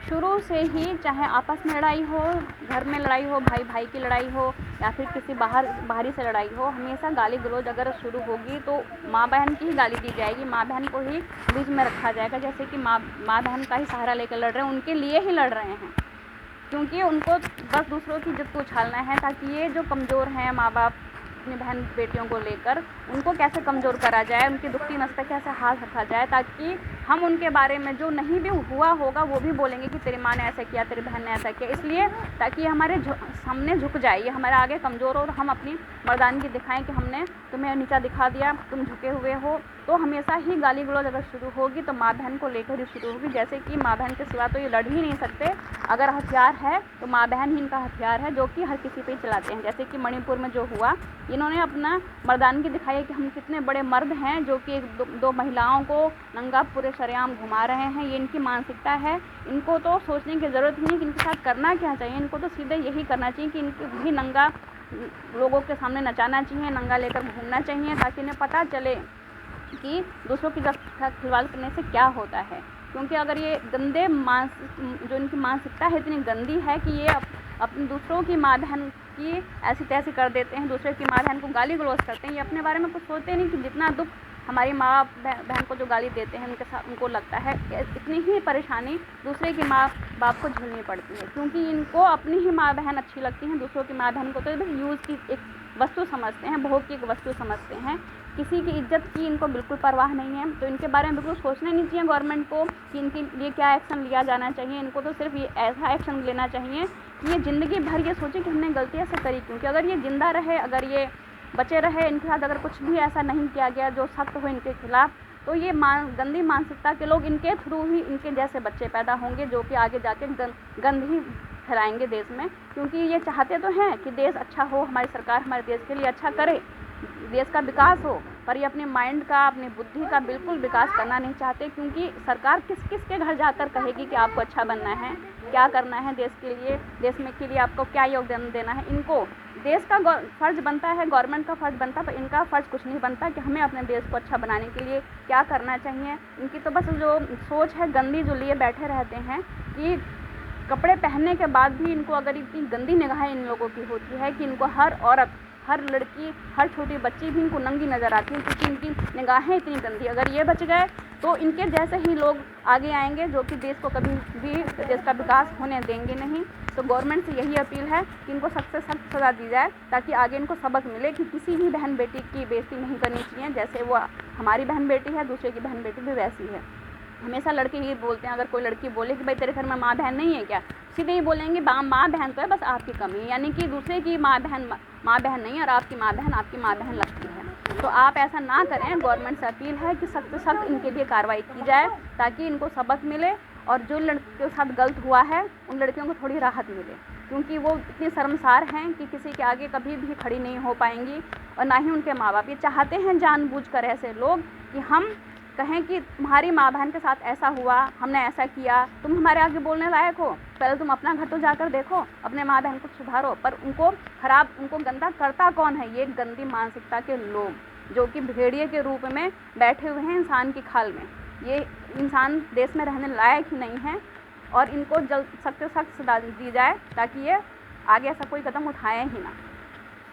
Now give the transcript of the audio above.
शुरू से ही, चाहे आपस में लड़ाई हो, घर में लड़ाई हो, भाई भाई की लड़ाई हो, या फिर किसी बाहरी से लड़ाई हो, हमेशा गाली गलौज अगर शुरू होगी तो माँ बहन की ही गाली दी जाएगी, माँ बहन को ही बीच में रखा जाएगा। जैसे कि माँ बहन का ही सहारा लेकर लड़ रहे हैं, उनके लिए ही लड़ रहे हैं, क्योंकि उनको बस दूसरों की इज़्ज़त को उछालना है, ताकि ये जो कमज़ोर हैं माँ बाप अपनी बहन बेटियों को लेकर, उनको कैसे कमज़ोर करा जाए, उनकी दुखती नस पे कैसे हाथ रखा जाए, ताकि हम उनके बारे में जो नहीं भी हुआ होगा वो भी बोलेंगे कि तेरी माँ ने ऐसा किया, तेरी बहन ने ऐसा किया, इसलिए ताकि हमारे सामने झुक जाए, ये हमारे आगे कमज़ोर हो और हम अपनी मर्दानगी दिखाएं कि हमने तुम्हें नीचा दिखा दिया, तुम झुके हुए हो। तो हमेशा ही गाली गलौज अगर शुरू होगी तो माँ बहन को लेकर ही शुरू होगी। जैसे कि माँ बहन के सिवा तो ये लड़ ही नहीं सकते, अगर हथियार है तो माँ बहन ही इनका हथियार है, जो कि हर किसी पे चलाते हैं। जैसे कि मणिपुर में जो हुआ, इन्होंने अपना मर्दानगी दिखाई कि हम कितने बड़े मर्द हैं, जो कि दो महिलाओं को नंगा पूरे सरेआम घुमा रहे हैं। ये इनकी मानसिकता है, इनको तो सोचने की ज़रूरत नहीं कि इनके साथ करना क्या चाहिए, इनको तो सीधे यही करना चाहिए कि इनके भी नंगा लोगों के सामने नचाना चाहिए, नंगा लेकर घूमना चाहिए, ताकि इन्हें पता चले कि दूसरों की खिलवाड़ करने से क्या होता है। क्योंकि अगर ये गंदे जो इनकी मानसिकता है इतनी गंदी है कि ये अपने दूसरों की माँ बहन की ऐसी तैसी कर देते हैं, दूसरे की माँ बहन को गाली गलौज करते हैं। ये अपने बारे में कुछ सोचते नहीं कि जितना दुख हमारी माँ बहन को जो गाली देते हैं उनके साथ उनको लगता है, इतनी ही परेशानी दूसरे की माँ बाप को झेलनी पड़ती है, क्योंकि इनको अपनी ही माँ बहन अच्छी लगती हैं। दूसरों की माँ बहन को तो बस यूज़ की एक वस्तु समझते हैं, भोग की एक वस्तु समझते हैं, किसी की इज्जत की इनको बिल्कुल परवाह नहीं है। तो इनके बारे में बिल्कुल सोचना नहीं चाहिए गवर्नमेंट को कि इनके लिए क्या एक्शन लिया जाना चाहिए। इनको तो सिर्फ ये ऐसा एक्शन लेना चाहिए कि ये ज़िंदगी भर ये सोचे कि हमने गलतियाँ से करी, क्योंकि अगर ये ज़िंदा रहे, अगर ये बचे रहे, इनके साथ अगर कुछ भी ऐसा नहीं किया गया जो सख्त हो इनके खिलाफ़, तो ये गंदी मानसिकता के लोग इनके थ्रू ही इनके जैसे बच्चे पैदा होंगे, जो कि आगे जाके गंद ही फैलाएंगे देश में। क्योंकि ये चाहते तो हैं कि देश अच्छा हो, हमारी सरकार हमारे देश के लिए अच्छा करे, देश का विकास हो, पर ये अपने माइंड का, अपनी बुद्धि का बिल्कुल विकास करना नहीं चाहते। क्योंकि सरकार किस किस के घर जाकर कहेगी कि आपको अच्छा बनना है, क्या करना है देश के लिए, देश में के लिए आपको क्या योगदान देना है। इनको देश का फ़र्ज़ बनता है, गवर्नमेंट का फ़र्ज़ बनता है, पर इनका फ़र्ज़ कुछ नहीं बनता कि हमें अपने देश को अच्छा बनाने के लिए क्या करना चाहिए। इनकी तो बस जो सोच है गंदी, जो लिए बैठे रहते हैं कि कपड़े पहनने के बाद भी इनको अगर इतनी गंदी निगाहें इन लोगों की होती है कि इनको हर औरत, हर लड़की, हर छोटी बच्ची भी इनको नंगी नज़र आती है, क्योंकि इनकी निगाहें इतनी गंदी। अगर ये बच गए तो इनके जैसे ही लोग आगे आएंगे, जो कि देश को कभी भी देश का विकास होने देंगे नहीं। तो गवर्नमेंट से यही अपील है कि इनको सख्त से सख्त सज़ा दी जाए, ताकि आगे इनको सबक मिले कि किसी भी बहन बेटी की बेइज्जती नहीं करनी चाहिए। जैसे वो हमारी बहन बेटी है, दूसरे की बहन बेटी भी वैसी है। हमेशा लड़के ये बोलते हैं, अगर कोई लड़की बोले कि भाई तेरे घर में माँ बहन नहीं है क्या, सीधे ही बोलेंगे माँ बहन तो है, बस आपकी कमी है, यानी कि दूसरे की माँ बहन नहीं है और आपकी माँ बहन लगती है। तो आप ऐसा ना करें, गवर्नमेंट से अपील है कि सख्त से सख्त इनके लिए कार्रवाई की जाए, ताकि इनको सबक मिले और जो लड़कियों के साथ गलत हुआ है उन लड़कियों को थोड़ी राहत मिले, क्योंकि वो इतनी शर्मसार हैं कि किसी के आगे कभी भी खड़ी नहीं हो पाएंगी, और ना ही उनके माँ बाप। ये चाहते हैं जानबूझकर ऐसे लोग कि हम कहें कि तुम्हारी माँ बहन के साथ ऐसा हुआ, हमने ऐसा किया, तुम हमारे आगे बोलने लायक हो, पहले तुम अपना घर तो जाकर देखो, अपने माँ बहन को सुधारो। पर उनको गंदा करता कौन है? ये गंदी मानसिकता के लोग, जो कि भेड़िए के रूप में बैठे हुए हैं इंसान की खाल में। ये इंसान देश में रहने लायक ही नहीं है, और इनको जल्द सख्त से सख्त सजा दी जाए, ताकि ये आगे ऐसा कोई कदम उठाए ही ना।